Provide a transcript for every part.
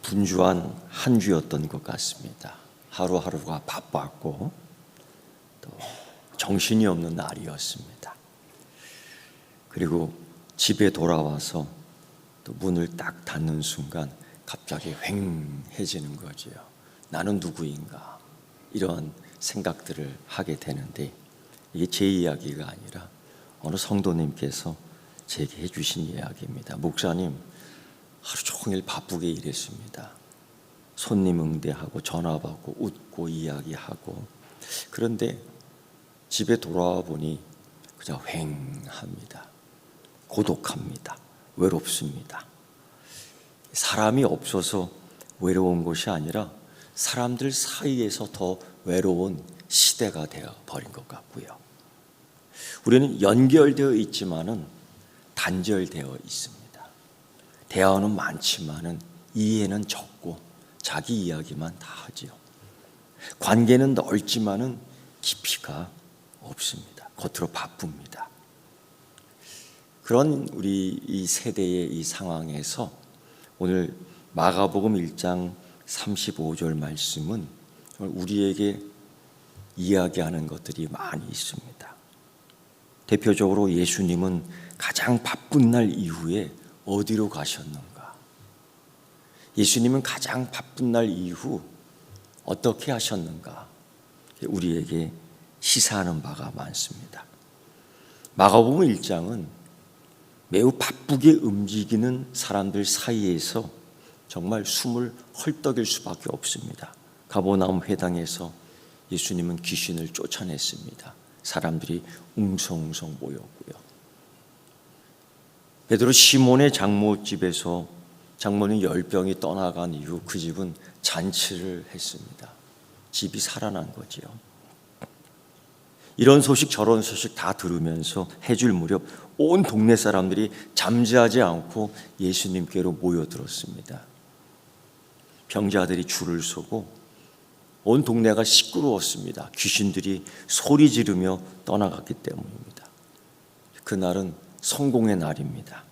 분주한 한 주였던 것 같습니다. 하루하루가 바빴고 또 정신이 없는 날이었습니다. 그리고 집에 돌아와서 또 문을 딱 닫는 순간 갑자기 휑해지는 거지요. 나는 누구인가? 이런 생각들을 하게 되는데, 이게 제 이야기가 아니라 어느 성도님께서 제게 해주신 이야기입니다. 목사님, 하루 종일 바쁘게 일했습니다. 손님 응대하고 전화 받고 웃고 이야기하고, 그런데 집에 돌아와 보니 그저 휑합니다. 고독합니다. 외롭습니다. 사람이 없어서 외로운 것이 아니라 사람들 사이에서 더 외로운 시대가 되어 버린 것 같고요. 우리는 연결되어 있지만은 단절되어 있습니다. 대화는 많지만은 이해는 적고 자기 이야기만 다 하지요. 관계는 넓지만은 깊이가 없습니다. 겉으로 바쁩니다. 그런 우리 이 세대의 이 상황에서 오늘 마가복음 1장 35절 말씀은 우리에게 이야기하는 것들이 많이 있습니다. 대표적으로 예수님은 가장 바쁜 날 이후에 어디로 가셨는가? 예수님은 가장 바쁜 날 이후 어떻게 하셨는가? 우리에게 시사하는 바가 많습니다. 마가복음 1장은 매우 바쁘게 움직이는 사람들 사이에서 정말 숨을 헐떡일 수밖에 없습니다. 가버나움 회당에서 예수님은 귀신을 쫓아냈습니다. 사람들이 웅성웅성 모였고요. 베드로 시몬의 장모 집에서 장모는 열병이 떠나간 이후 그 집은 잔치를 했습니다. 집이 살아난 거지요. 이런 소식 저런 소식 다 들으면서 해줄 무렵 온 동네 사람들이 잠자지 않고 예수님께로 모여들었습니다. 병자들이 줄을 서고 온 동네가 시끄러웠습니다. 귀신들이 소리 지르며 떠나갔기 때문입니다. 그날은 성공의 날입니다.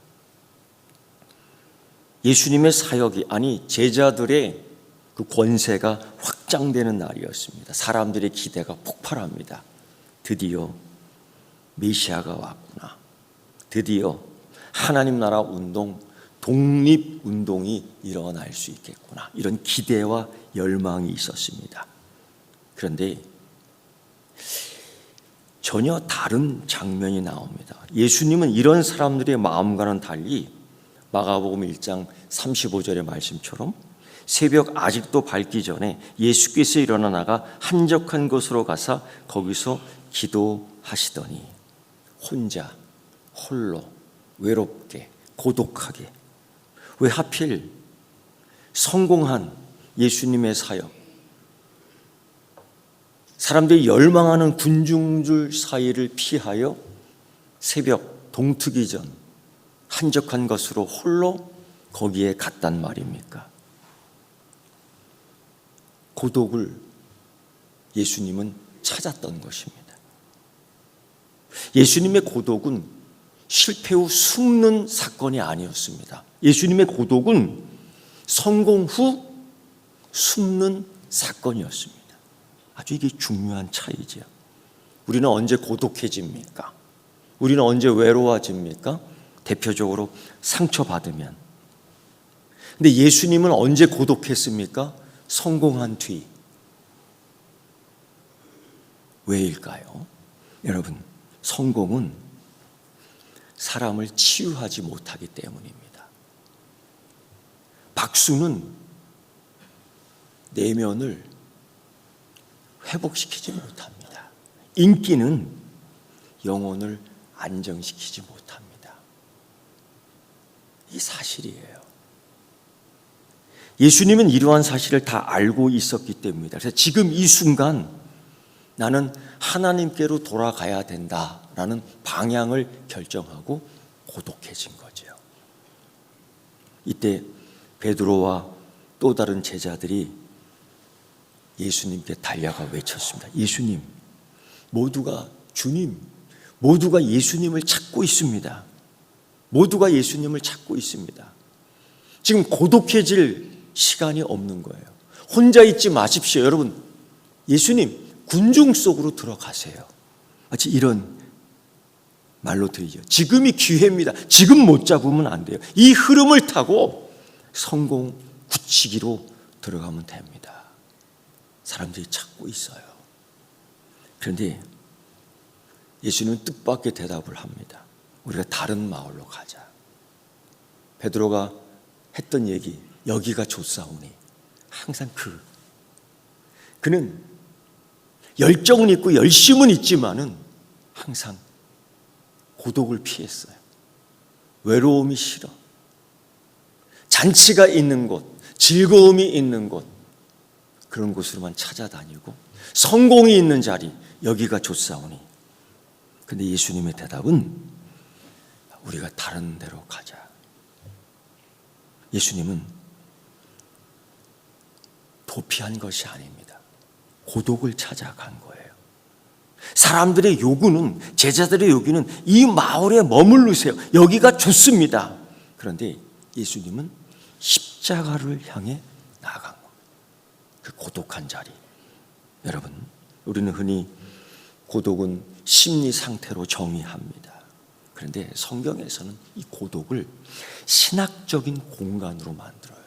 예수님의 사역이, 아니 제자들의 그 권세가 확장되는 날이었습니다. 사람들의 기대가 폭발합니다. 드디어 메시아가 왔구나. 드디어 하나님 나라 운동, 독립운동이 일어날 수 있겠구나. 이런 기대와 열망이 있었습니다. 그런데 전혀 다른 장면이 나옵니다. 예수님은 이런 사람들의 마음과는 달리 마가복음 1장 35절의 말씀처럼 새벽 아직도 밝기 전에 예수께서 일어나 나가 한적한 곳으로 가사 거기서 기도하시더니 혼자, 홀로, 외롭게, 고독하게. 왜 하필 성공한 예수님의 사역, 사람들이 열망하는 군중들 사이를 피하여 새벽 동트기 전 한적한 것으로 홀로 거기에 갔단 말입니까? 고독을 예수님은 찾았던 것입니다. 예수님의 고독은 실패 후 숨는 사건이 아니었습니다. 예수님의 고독은 성공 후 숨는 사건이었습니다. 아주 이게 중요한 차이지요. 우리는 언제 고독해집니까? 우리는 언제 외로워집니까? 대표적으로 상처받으면. 근데 예수님은 언제 고독했습니까? 성공한 뒤. 왜일까요? 여러분, 성공은 사람을 치유하지 못하기 때문입니다. 박수는 내면을 회복시키지 못합니다. 인기는 영혼을 안정시키지 못합니다. 이 사실이에요. 예수님은 이러한 사실을 다 알고 있었기 때문입니다. 그래서 지금 이 순간 나는 하나님께로 돌아가야 된다라는 방향을 결정하고 고독해진 거죠. 이때 베드로와 또 다른 제자들이 예수님께 달려가 외쳤습니다. 예수님, 모두가 주님, 모두가 예수님을 찾고 있습니다. 모두가 예수님을 찾고 있습니다. 지금 고독해질 시간이 없는 거예요. 혼자 있지 마십시오. 여러분, 예수님 군중 속으로 들어가세요. 마치 이런 말로 드리죠. 지금이 기회입니다. 지금 못 잡으면 안 돼요. 이 흐름을 타고 성공 굳히기로 들어가면 됩니다. 사람들이 찾고 있어요. 그런데 예수님은 뜻밖의 대답을 합니다. 우리가 다른 마을로 가자. 베드로가 했던 얘기, 여기가 좋사오니. 항상 그는 열정은 있고 열심은 있지만은 항상 고독을 피했어요. 외로움이 싫어. 잔치가 있는 곳, 즐거움이 있는 곳, 그런 곳으로만 찾아다니고 성공이 있는 자리, 여기가 좋사오니. 근데 예수님의 대답은 우리가 다른 데로 가자. 예수님은 도피한 것이 아닙니다. 고독을 찾아간 거예요. 사람들의 요구는, 제자들의 요구는 이 마을에 머무르세요. 여기가 좋습니다. 그런데 예수님은 십자가를 향해 나아간 거예요. 그 고독한 자리. 여러분, 우리는 흔히 고독은 심리 상태로 정의합니다. 그런데 성경에서는 이 고독을 신학적인 공간으로 만들어요.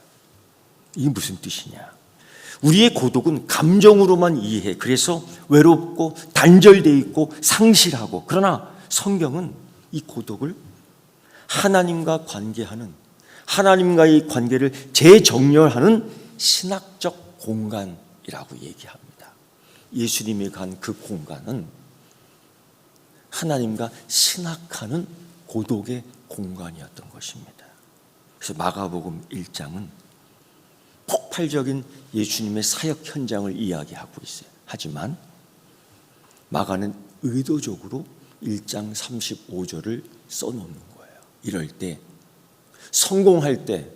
이게 무슨 뜻이냐? 우리의 고독은 감정으로만 이해해. 그래서 외롭고 단절되어 있고 상실하고. 그러나 성경은 이 고독을 하나님과 관계하는, 하나님과의 관계를 재정렬하는 신학적 공간이라고 얘기합니다. 예수님이 간 그 공간은 하나님과 신학하는 고독의 공간이었던 것입니다. 그래서 마가복음 1장은 폭발적인 예수님의 사역 현장을 이야기하고 있어요. 하지만 마가는 의도적으로 1장 35절을 써놓는 거예요. 이럴 때, 성공할 때,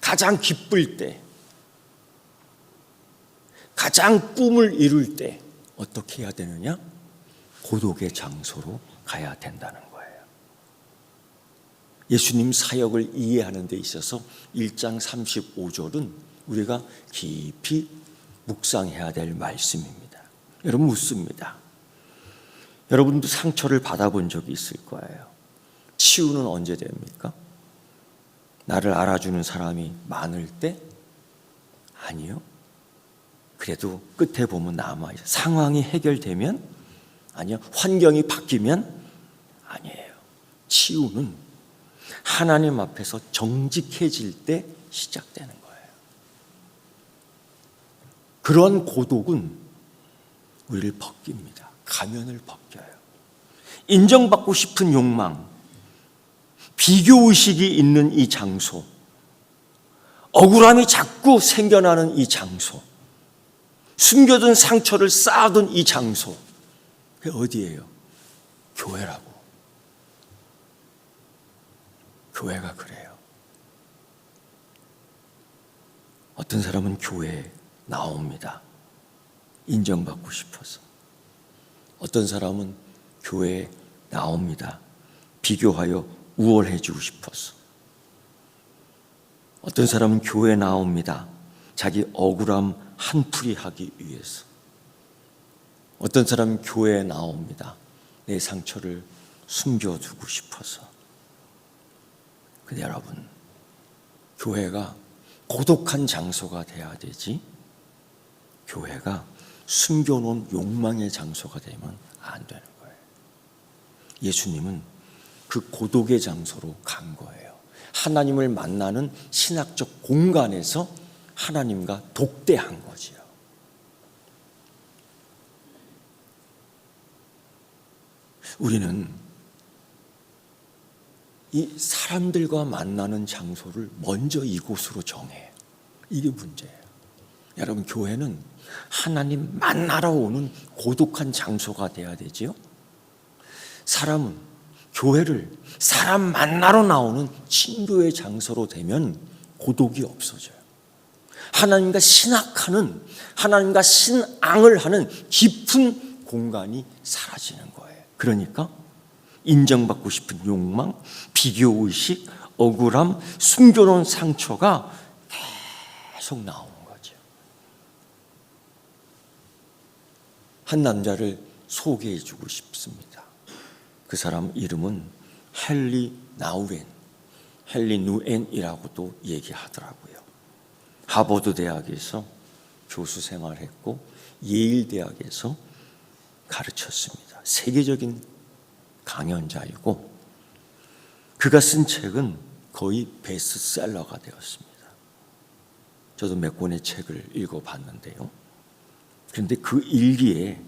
가장 기쁠 때, 가장 꿈을 이룰 때 어떻게 해야 되느냐? 고독의 장소로 가야 된다는 거예요. 예수님 사역을 이해하는 데 있어서 1장 35절은 우리가 깊이 묵상해야 될 말씀입니다. 여러분, 묻습니다. 여러분도 상처를 받아본 적이 있을 거예요. 치유는 언제 됩니까? 나를 알아주는 사람이 많을 때? 아니요. 그래도 끝에 보면 남아있어요. 상황이 해결되면? 아니요. 환경이 바뀌면? 아니에요. 치유는 하나님 앞에서 정직해질 때 시작되는 거예요. 그런 고독은 우리를 벗깁니다. 가면을 벗겨요. 인정받고 싶은 욕망, 비교의식이 있는 이 장소, 억울함이 자꾸 생겨나는 이 장소, 숨겨둔 상처를 쌓아둔 이 장소, 그게 어디예요? 교회라고. 교회가 그래요. 어떤 사람은 교회에 나옵니다. 인정받고 싶어서. 어떤 사람은 교회에 나옵니다. 비교하여 우월해지고 싶어서. 어떤 사람은 교회에 나옵니다. 자기 억울함 한풀이 하기 위해서. 어떤 사람은 교회에 나옵니다. 내 상처를 숨겨두고 싶어서. 근데 여러분, 교회가 고독한 장소가 돼야 되지, 교회가 숨겨놓은 욕망의 장소가 되면 안 되는 거예요. 예수님은 그 고독의 장소로 간 거예요. 하나님을 만나는 신학적 공간에서 하나님과 독대한 거지요. 우리는 이 사람들과 만나는 장소를 먼저 이곳으로 정해요. 이게 문제예요. 여러분, 교회는 하나님 만나러 오는 고독한 장소가 돼야 되지요. 사람은 교회를 사람 만나러 나오는 친교의 장소로 되면 고독이 없어져요. 하나님과 신학하는, 하나님과 신앙을 하는 깊은 공간이 사라지는 거예요. 그러니까 인정받고 싶은 욕망, 비교의식, 억울함, 숨겨놓은 상처가 계속 나오는 거죠. 한 남자를 소개해 주고 싶습니다. 그 사람 이름은 헨리 누엔이라고도 얘기하더라고요. 하버드 대학에서 교수 생활했고 예일 대학에서 가르쳤습니다. 세계적인 강연자이고 그가 쓴 책은 거의 베스트셀러가 되었습니다. 저도 몇 권의 책을 읽어봤는데요. 그런데 그 일기에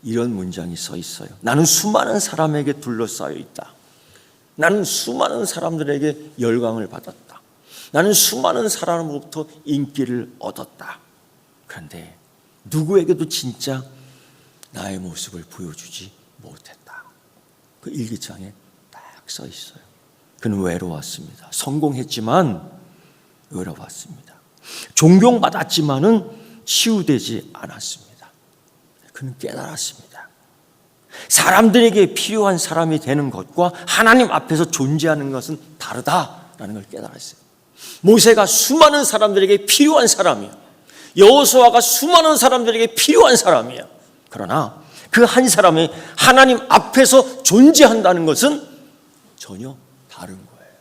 이런 문장이 써 있어요. 나는 수많은 사람에게 둘러싸여 있다. 나는 수많은 사람들에게 열광을 받았다. 나는 수많은 사람으로부터 인기를 얻었다. 그런데 누구에게도 진짜 나의 모습을 보여주지 못했다. 그 일기장에 딱 써 있어요. 그는 외로웠습니다. 성공했지만 외로웠습니다. 존경받았지만은 치유되지 않았습니다. 그는 깨달았습니다. 사람들에게 필요한 사람이 되는 것과 하나님 앞에서 존재하는 것은 다르다라는 걸 깨달았어요. 모세가 수많은 사람들에게 필요한 사람이야. 여호수아가 수많은 사람들에게 필요한 사람이야. 그러나 그 한 사람이 하나님 앞에서 존재한다는 것은 전혀 다른 거예요.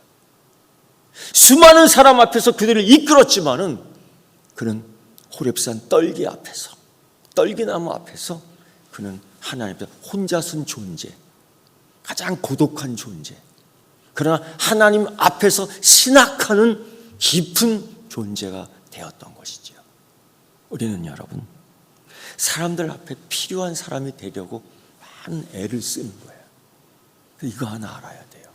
수많은 사람 앞에서 그들을 이끌었지만은 그는 호렙산 떨기 앞에서, 떨기나무 앞에서 그는 하나님 앞에 혼자 선 존재, 가장 고독한 존재. 그러나 하나님 앞에서 신학하는 깊은 존재가 되었던 것이죠. 우리는 여러분, 사람들 앞에 필요한 사람이 되려고 많은 애를 쓰는 거예요. 이거 하나 알아야 돼요.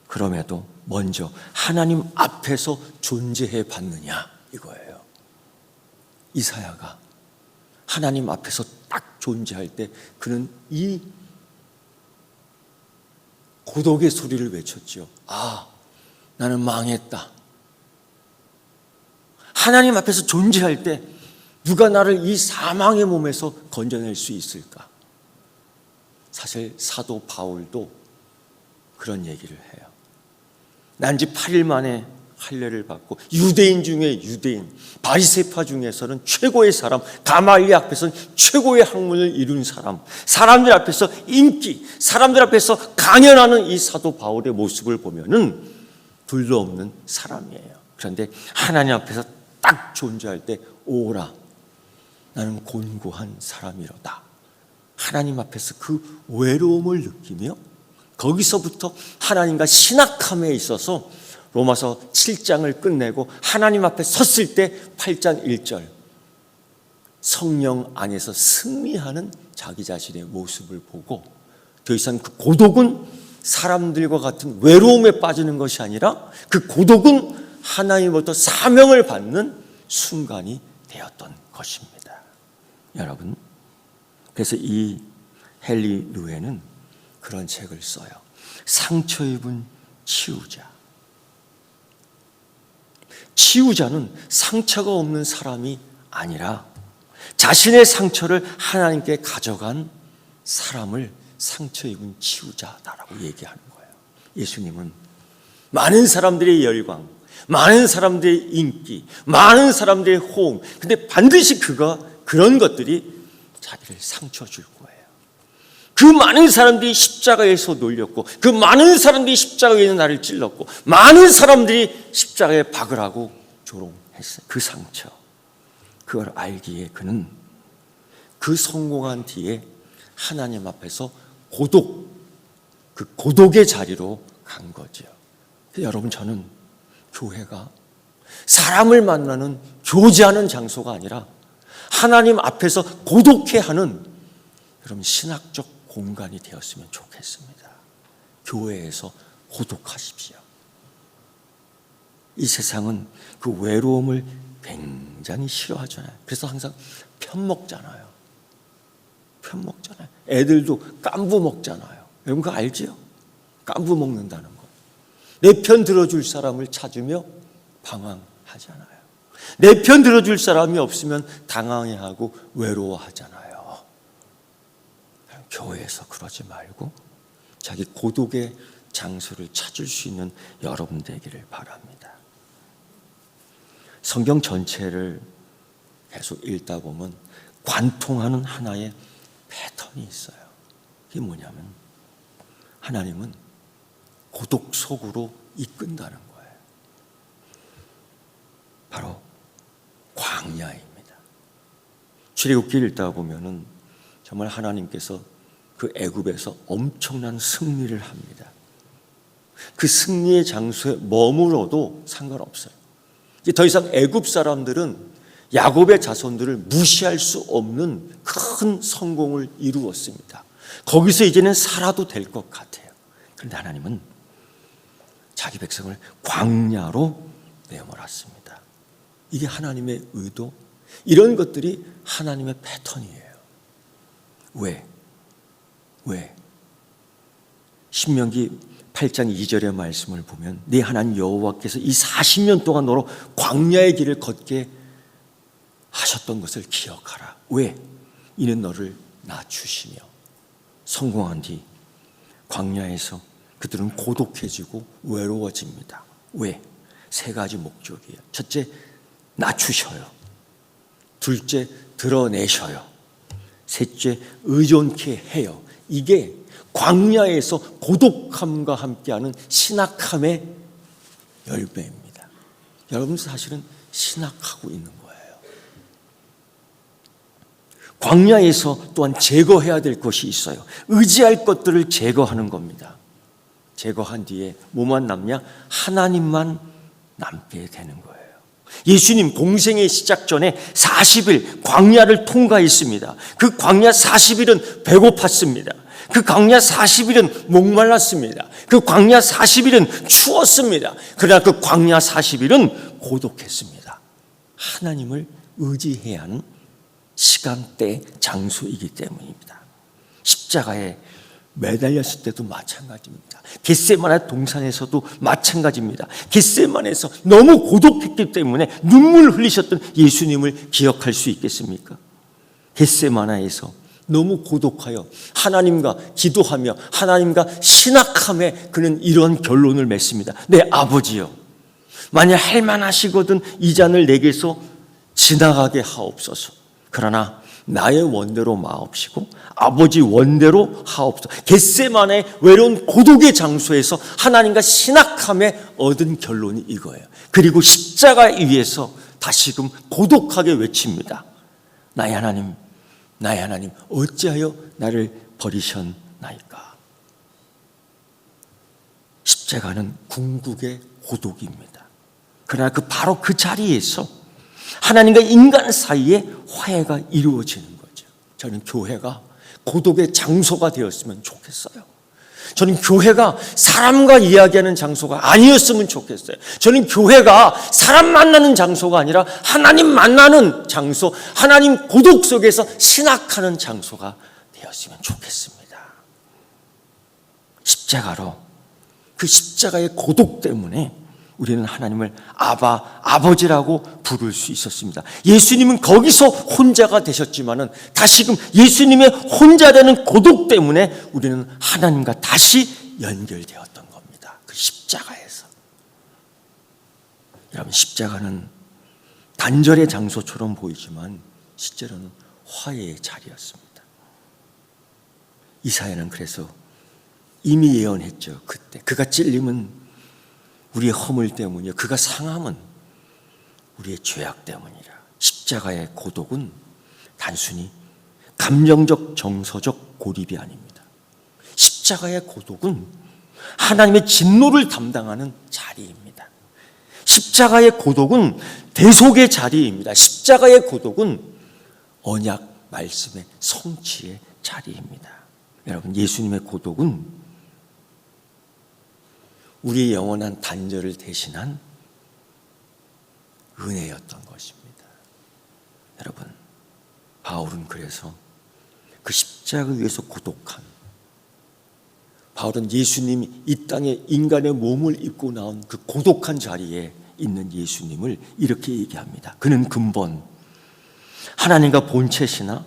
그럼에도 먼저 하나님 앞에서 존재해 봤느냐 이거예요. 이사야가 하나님 앞에서 딱 존재할 때 그는 이 고독의 소리를 외쳤죠. 아, 나는 망했다. 하나님 앞에서 존재할 때 누가 나를 이 사망의 몸에서 건져낼 수 있을까? 사실 사도 바울도 그런 얘기를 해요. 난지 8일 만에 할례를 받고 유대인 중에 유대인, 바리새파 중에서는 최고의 사람, 가말리 앞에서는 최고의 학문을 이룬 사람, 사람들 앞에서 인기, 사람들 앞에서 강연하는 이 사도 바울의 모습을 보면은 둘도 없는 사람이에요. 그런데 하나님 앞에서 딱 존재할 때 오라, 나는 곤고한 사람이로다. 하나님 앞에서 그 외로움을 느끼며 거기서부터 하나님과 신학함에 있어서 로마서 7장을 끝내고 하나님 앞에 섰을 때 8장 1절 성령 안에서 승리하는 자기 자신의 모습을 보고 더 이상 그 고독은 사람들과 같은 외로움에 빠지는 것이 아니라 그 고독은 하나님으로부터 사명을 받는 순간이 되었던 것입니다. 여러분, 그래서 이 헨리 누엔은 그런 책을 써요. 상처 입은 치유자. 치유자는 상처가 없는 사람이 아니라 자신의 상처를 하나님께 가져간 사람을 상처 입은 치유자다라고 얘기하는 거예요. 예수님은 많은 사람들의 열광, 많은 사람들의 인기, 많은 사람들의 호응, 근데 반드시 그가 그런 것들이 자기를 상처 줄 거예요. 그 많은 사람들이 십자가에서 놀렸고 그 많은 사람들이 십자가에 있는 나를 찔렀고 많은 사람들이 십자가에 박을 하고 조롱했어요. 그 상처, 그걸 알기에 그는 그 성공한 뒤에 하나님 앞에서 고독, 그 고독의 자리로 간 거죠. 여러분, 저는 교회가 사람을 만나는 교제하는 장소가 아니라 하나님 앞에서 고독해 하는 여러분 신학적 공간이 되었으면 좋겠습니다. 교회에서 고독하십시오. 이 세상은 그 외로움을 굉장히 싫어하잖아요. 그래서 항상 편먹잖아요. 편먹잖아요. 애들도 깐부 먹잖아요. 여러분 그거 알죠? 깐부 먹는다는 거. 내 편 들어줄 사람을 찾으며 방황하잖아요. 내 편 들어줄 사람이 없으면 당황해하고 외로워하잖아요. 교회에서 그러지 말고 자기 고독의 장소를 찾을 수 있는 여러분 되기를 바랍니다. 성경 전체를 계속 읽다 보면 관통하는 하나의 패턴이 있어요. 그게 뭐냐면 하나님은 고독 속으로 이끈다는 거예요. 바로 광야입니다. 출애굽기 읽다 보면은 정말 하나님께서 그 애굽에서 엄청난 승리를 합니다. 그 승리의 장소에 머물러도 상관없어요. 이제 더 이상 애굽 사람들은 야곱의 자손들을 무시할 수 없는 큰 성공을 이루었습니다. 거기서 이제는 살아도 될 것 같아요. 그런데 하나님은 자기 백성을 광야로 내몰았습니다. 이게 하나님의 의도, 이런 것들이 하나님의 패턴이에요. 왜? 신명기 8장 2절의 말씀을 보면 네 하나님 여호와께서 이 40년 동안 너로 광야의 길을 걷게 하셨던 것을 기억하라. 왜? 이는 너를 낮추시며. 성공한 뒤 광야에서 그들은 고독해지고 외로워집니다. 왜? 세 가지 목적이에요. 첫째, 낮추셔요. 둘째, 드러내셔요. 셋째, 의존케 해요. 이게 광야에서 고독함과 함께하는 신학함의 열매입니다. 여러분 사실은 신학하고 있는 거예요. 광야에서 또한 제거해야 될 것이 있어요. 의지할 것들을 제거하는 겁니다. 제거한 뒤에 뭐만 남냐? 하나님만 남게 되는 거예요. 예수님 공생의 시작 전에 40일 광야를 통과했습니다. 그 광야 40일은 배고팠습니다. 그 광야 40일은 목말랐습니다. 그 광야 40일은 추웠습니다. 그러나 그 광야 40일은 고독했습니다. 하나님을 의지해야 하는 시간대, 장소이기 때문입니다. 십자가에 매달렸을 때도 마찬가지입니다. 겟세마네 동산에서도 마찬가지입니다. 겟세마네에서 너무 고독했기 때문에 눈물 흘리셨던 예수님을 기억할 수 있겠습니까? 겟세마네에서 너무 고독하여 하나님과 기도하며 하나님과 신학함에 그는 이런 결론을 맺습니다. 내 아버지여, 만약 할만하시거든 이 잔을 내게서 지나가게 하옵소서. 그러나 나의 원대로 마옵시고 아버지 원대로 하옵소서. 겟세마네 외로운 고독의 장소에서 하나님과 신학함에 얻은 결론이 이거예요. 그리고 십자가 위에서 다시금 고독하게 외칩니다. 나의 하나님, 나의 하나님, 어찌하여 나를 버리셨나이까. 십자가는 궁극의 고독입니다. 그러나 바로 그 자리에서 하나님과 인간 사이에 화해가 이루어지는 거죠. 저는 교회가 고독의 장소가 되었으면 좋겠어요. 저는 교회가 사람과 이야기하는 장소가 아니었으면 좋겠어요. 저는 교회가 사람 만나는 장소가 아니라 하나님 만나는 장소, 하나님 고독 속에서 신학하는 장소가 되었으면 좋겠습니다. 십자가로, 그 십자가의 고독 때문에 우리는 하나님을 아버지라고 부를 수 있었습니다. 예수님은 거기서 혼자가 되셨지만은 다시금 예수님의 혼자 되는 고독 때문에 우리는 하나님과 다시 연결되었던 겁니다. 그 십자가에서. 여러분, 십자가는 단절의 장소처럼 보이지만 실제로는 화해의 자리였습니다. 이사야는 그래서 이미 예언했죠. 그때 그가 찔림은 우리의 허물 때문이요, 그가 상함은 우리의 죄악 때문이라. 십자가의 고독은 단순히 감정적 정서적 고립이 아닙니다. 십자가의 고독은 하나님의 진노를 담당하는 자리입니다. 십자가의 고독은 대속의 자리입니다. 십자가의 고독은 언약 말씀의 성취의 자리입니다. 여러분, 예수님의 고독은 우리의 영원한 단절을 대신한 은혜였던 것입니다. 여러분, 바울은 그래서 그 십자가 위에서 고독한, 바울은 예수님이 이 땅에 인간의 몸을 입고 나온 그 고독한 자리에 있는 예수님을 이렇게 얘기합니다. 그는 근본 하나님과 본체시나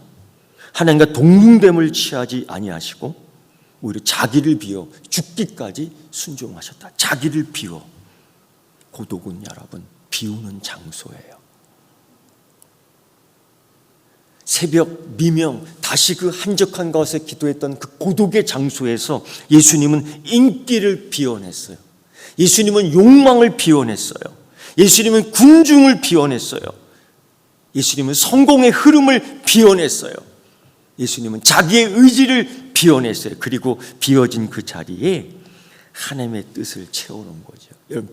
하나님과 동등됨을 취하지 아니하시고 오히려 자기를 비워 죽기까지 순종하셨다. 자기를 비워. 고독은 여러분 비우는 장소예요. 새벽 미명 다시 그 한적한 곳에 기도했던 그 고독의 장소에서 예수님은 인기를 비워냈어요. 예수님은 욕망을 비워냈어요. 예수님은 군중을 비워냈어요. 예수님은 성공의 흐름을 비워냈어요. 예수님은 자기의 의지를 비워냈어요. 그리고 비워진 그 자리에 하나님의 뜻을 채워놓은 거죠. 여러분,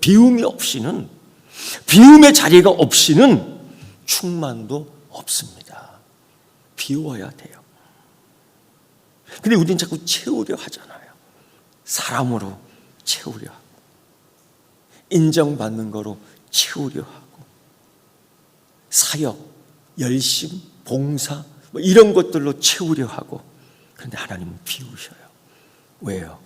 비움의 자리가 없이는 충만도 없습니다. 비워야 돼요. 근데 우리는 자꾸 채우려 하잖아요. 사람으로 채우려 하고, 인정받는 거로 채우려 하고, 사역, 열심, 봉사 이런 것들로 채우려 하고. 그런데 하나님은 비우셔요. 왜요?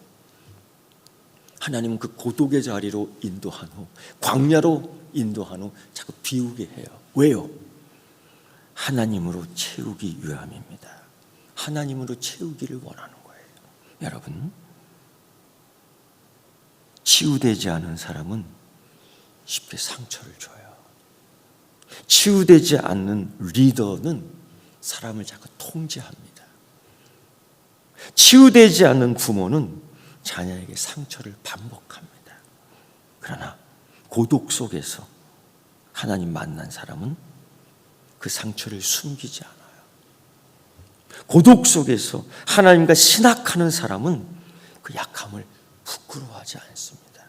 하나님은 그 고독의 자리로 인도한 후, 광야로 인도한 후 자꾸 비우게 해요. 왜요? 하나님으로 채우기 위함입니다. 하나님으로 채우기를 원하는 거예요. 여러분, 치유되지 않은 사람은 쉽게 상처를 줘요. 치유되지 않는 리더는 사람을 자꾸 통제합니다. 치유되지 않는 부모는 자녀에게 상처를 반복합니다. 그러나 고독 속에서 하나님 만난 사람은 그 상처를 숨기지 않아요. 고독 속에서 하나님과 신학하는 사람은 그 약함을 부끄러워하지 않습니다.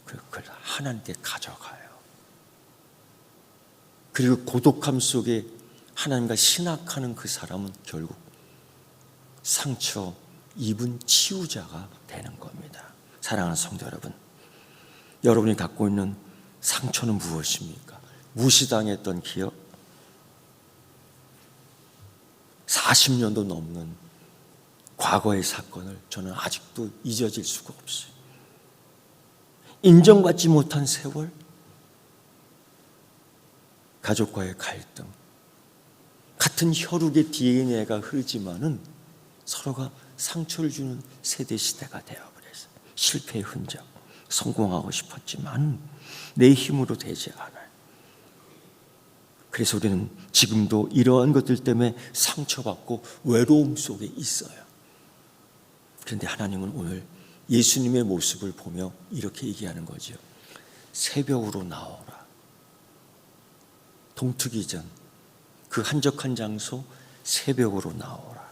그걸 하나님께 가져가요. 그리고 고독함 속에 하나님과 신학하는 그 사람은 결국 상처 입은 치유자가 되는 겁니다. 사랑하는 성도 여러분, 여러분이 갖고 있는 상처는 무엇입니까? 무시당했던 기억, 40년도 넘는 과거의 사건을 저는 아직도 잊어질 수가 없어요. 인정받지 못한 세월, 가족과의 갈등, 같은 혈육의 DNA가 흐르지만은 서로가 상처를 주는 세대 시대가 되어버렸어요. 실패의 흔적, 성공하고 싶었지만 내 힘으로 되지 않아요. 그래서 우리는 지금도 이러한 것들 때문에 상처받고 외로움 속에 있어요. 그런데 하나님은 오늘 예수님의 모습을 보며 이렇게 얘기하는 거죠. 새벽으로 나오라. 동트기 전 그 한적한 장소 새벽으로 나오라.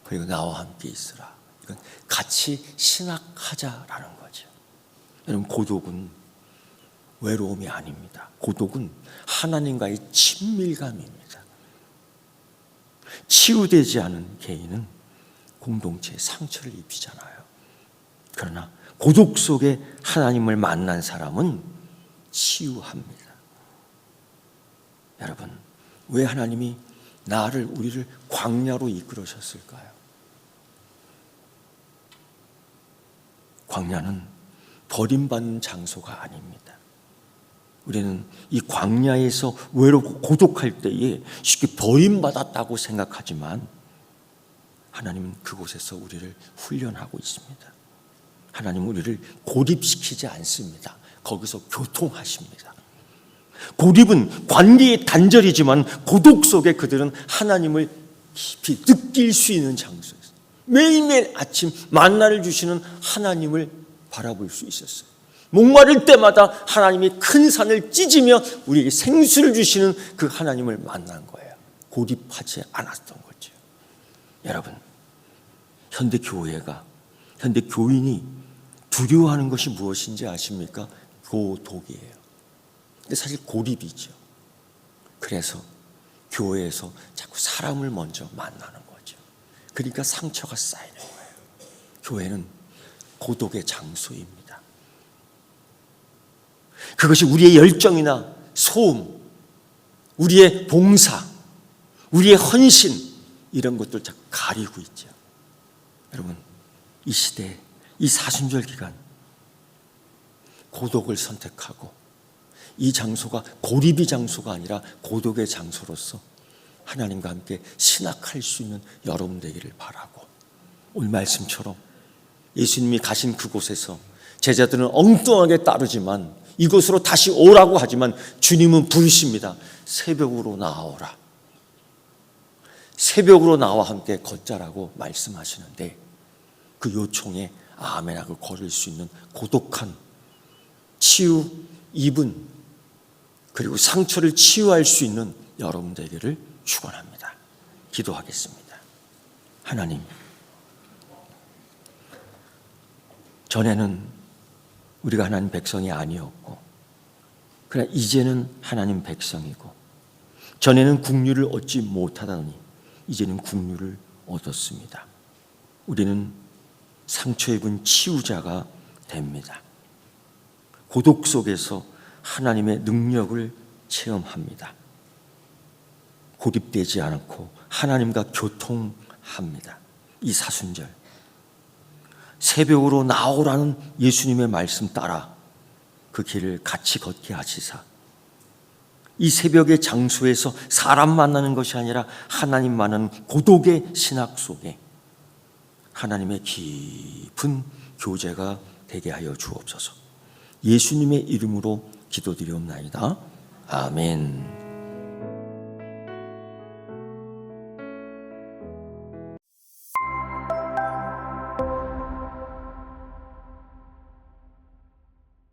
그리고 나와 함께 있으라. 이건 같이 신학하자라는 거죠. 여러분, 고독은 외로움이 아닙니다. 고독은 하나님과의 친밀감입니다. 치유되지 않은 개인은 공동체에 상처를 입히잖아요. 그러나 고독 속에 하나님을 만난 사람은 치유합니다. 여러분, 왜 하나님이 우리를 광야로 이끌으셨을까요? 광야는 버림받는 장소가 아닙니다. 우리는 이 광야에서 외롭고 고독할 때에 쉽게 버림받았다고 생각하지만 하나님은 그곳에서 우리를 훈련하고 있습니다. 하나님은 우리를 고립시키지 않습니다. 거기서 교통하십니다. 고립은 관계의 단절이지만 고독 속에 그들은 하나님을 깊이 느낄 수 있는 장소에서 매일매일 아침 만나를 주시는 하나님을 바라볼 수 있었어요. 목마를 때마다 하나님이 큰 산을 찢으며 우리에게 생수를 주시는 그 하나님을 만난 거예요. 고립하지 않았던 거죠. 여러분, 현대 교인이 두려워하는 것이 무엇인지 아십니까? 고독이에요. 근데 사실 고립이죠. 그래서 교회에서 자꾸 사람을 먼저 만나는 거죠. 그러니까 상처가 쌓이는 거예요. 교회는 고독의 장소입니다. 그것이 우리의 열정이나 소음, 우리의 봉사, 우리의 헌신 이런 것들 자꾸 가리고 있죠. 여러분, 이 시대, 이 사순절 기간 고독을 선택하고 이 장소가 고립의 장소가 아니라 고독의 장소로서 하나님과 함께 신학할 수 있는 여러분 되기를 바라고, 오늘 말씀처럼 예수님이 가신 그곳에서 제자들은 엉뚱하게 따르지만 이곳으로 다시 오라고 하지만 주님은 부르십니다. 새벽으로 나아오라. 새벽으로 나와 함께 걷자라고 말씀하시는데 그 요청에 아멘하고 걸을 수 있는 고독한 치유 입은 그리고 상처를 치유할 수 있는 여러분 되기를 축원합니다. 기도하겠습니다. 하나님, 전에는 우리가 하나님 백성이 아니었고 그러나 이제는 하나님 백성이고 전에는 국류를 얻지 못하다니 이제는 국류를 얻었습니다. 우리는 상처 입은 치유자가 됩니다. 고독 속에서 하나님의 능력을 체험합니다. 고립되지 않고 하나님과 교통합니다. 이 사순절 새벽으로 나오라는 예수님의 말씀 따라 그 길을 같이 걷게 하시사 이 새벽의 장소에서 사람 만나는 것이 아니라 하나님 만나는 고독의 신학 속에 하나님의 깊은 교제가 되게 하여 주옵소서. 예수님의 이름으로 기도드리옵나이다. 아멘.